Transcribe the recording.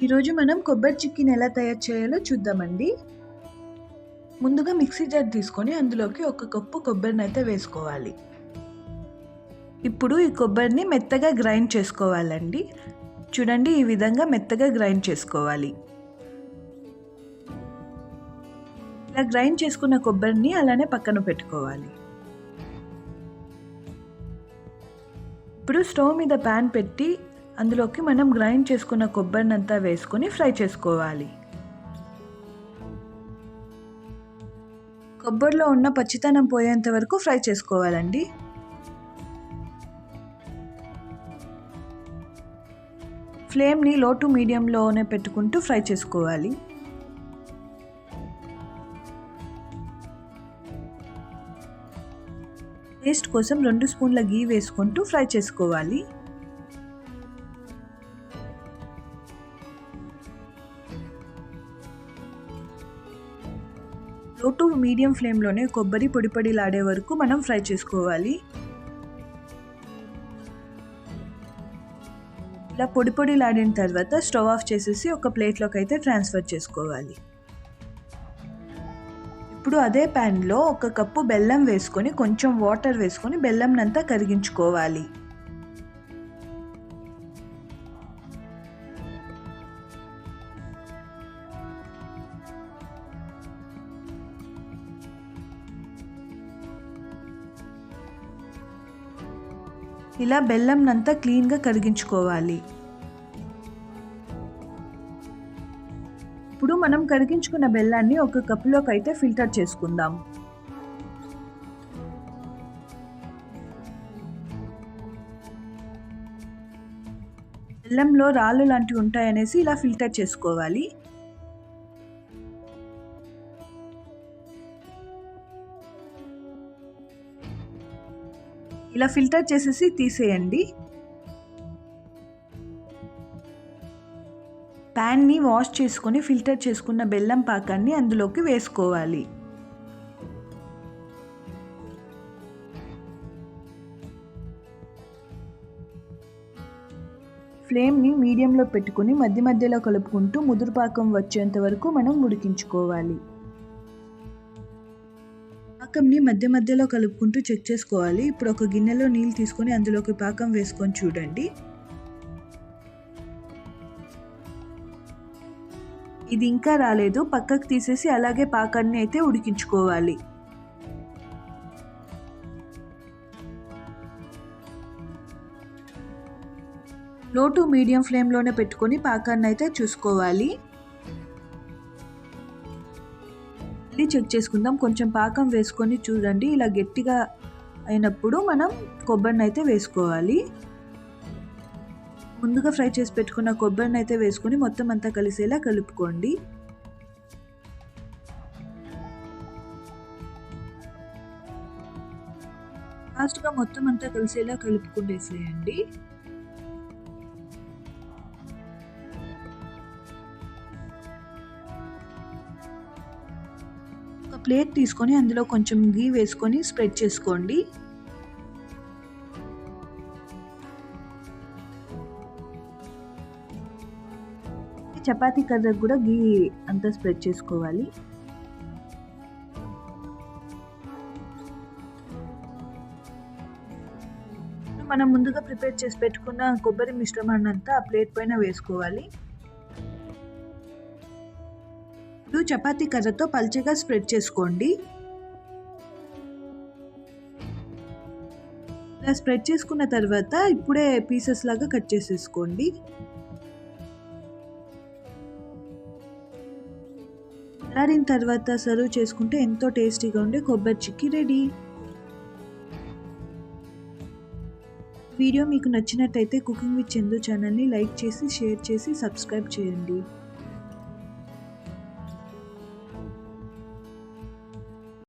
ఈరోజు మనం కొబ్బరి చిక్కీని ఎలా తయారు చేయాలో చూద్దామండి. ముందుగా మిక్సీ జార్ తీసుకొని అందులోకి ఒక కప్పు కొబ్బరినైతే వేసుకోవాలి. ఇప్పుడు ఈ కొబ్బరిని మెత్తగా గ్రైండ్ చేసుకోవాలండి. చూడండి, ఈ విధంగా మెత్తగా గ్రైండ్ చేసుకోవాలి. ఇలా గ్రైండ్ చేసుకున్న కొబ్బరిని అలానే పక్కన పెట్టుకోవాలి. ఇప్పుడు స్టవ్ మీద ప్యాన్ పెట్టి అందులోకి మనం గ్రైండ్ చేసుకున్న కొబ్బరినంతా వేసుకొని ఫ్రై చేసుకోవాలి. కొబ్బరిలో ఉన్న పచ్చితనం పోయేంత వరకు ఫ్రై చేసుకోవాలండి. ఫ్లేమ్ని లో టు మీడియంలోనే పెట్టుకుంటూ ఫ్రై చేసుకోవాలి. టేస్ట్ కోసం 2 స్పూన్ల గీ వేసుకుంటూ ఫ్రై చేసుకోవాలి. లో టు మీడియం ఫ్లేమ్లోనే కొబ్బరి పొడిలాడే వరకు మనం ఫ్రై చేసుకోవాలి. ఇలా పొడిలాడిన తర్వాత స్టవ్ ఆఫ్ చేసేసి ఒక ప్లేట్లోకి అయితే ట్రాన్స్ఫర్ చేసుకోవాలి. ఇప్పుడు అదే ప్యాన్లో ఒక కప్పు బెల్లం వేసుకొని కొంచెం వాటర్ వేసుకొని బెల్లంనంతా కరిగించుకోవాలి. ఇలా బెల్లంనంతా క్లీన్గా కరిగించుకోవాలి. ఇప్పుడు మనం కరిగించుకున్న బెల్లాన్ని ఒక కప్పులోకి అయితే ఫిల్టర్ చేసుకుందాం. బెల్లంలో రాళ్ళు లాంటివి ఉంటాయనేసి ఇలా ఫిల్టర్ చేసుకోవాలి. ఇలా ఫిల్టర్ చేసేసి తీసేయండి. ప్యాన్ని వాష్ చేసుకొని ఫిల్టర్ చేసుకున్న బెల్లం పాకాన్ని అందులోకి వేసుకోవాలి. ఫ్లేమ్ని మీడియంలో పెట్టుకొని మధ్యలో కలుపుకుంటూ ముదురు పాకం వచ్చేంత వరకు మనం ఉడికించుకోవాలి. పాకంని మధ్యలో కలుపుకుంటూ చెక్ చేసుకోవాలి. ఇప్పుడు ఒక గిన్నెలో నీళ్ళు తీసుకొని అందులోకి పాకం వేసుకొని చూడండి. ఇది ఇంకా రాలేదు, పక్కకు తీసేసి అలాగే పాకాన్ని అయితే ఉడికించుకోవాలి. లో టు మీడియం ఫ్లేమ్లోనే పెట్టుకొని పాకాన్ని అయితే చూసుకోవాలి. చెక్ చేసుకుందాం. కొంచెం పాకం వేసుకొని చూడండి, ఇలా గట్టిగా అయినప్పుడు మనం కొబ్బరిని అయితే వేసుకోవాలి. ముందుగా ఫ్రై చేసి పెట్టుకున్న కొబ్బరిని అయితే వేసుకొని మొత్తం అంతా కలిసేలా కలుపుకోండి. లాస్ట్గా మొత్తం అంతా కలిసేలా కలుపుకుంటేసేయండి. ఒక ప్లేట్ తీసుకొని అందులో కొంచెం గీ వేసుకొని స్ప్రెడ్ చేసుకోండి. చపాతీ కర్రకు కూడా గీ అంతా స్ప్రెడ్ చేసుకోవాలి. మనం ముందుగా ప్రిపేర్ చేసి పెట్టుకున్న కొబ్బరి మిశ్రమాన్ని అంతా ఆ ప్లేట్ పైన వేసుకోవాలి. ఇప్పుడు చపాతీ కర్రతో పల్చగా స్ప్రెడ్ చేసుకోండి. ఇలా స్ప్రెడ్ చేసుకున్న తర్వాత ఇప్పుడే పీసెస్ లాగా కట్ చేసేసుకోండి. చల్లారిన తర్వాత సర్వ్ చేసుకుంటే ఎంతో టేస్టీగా ఉండే కొబ్బరి చిక్కీ రెడీ. వీడియో మీకు నచ్చినట్టయితే కుకింగ్ విత్ చందు ఛానల్ని లైక్ చేసి షేర్ చేసి సబ్స్క్రైబ్ చేయండి.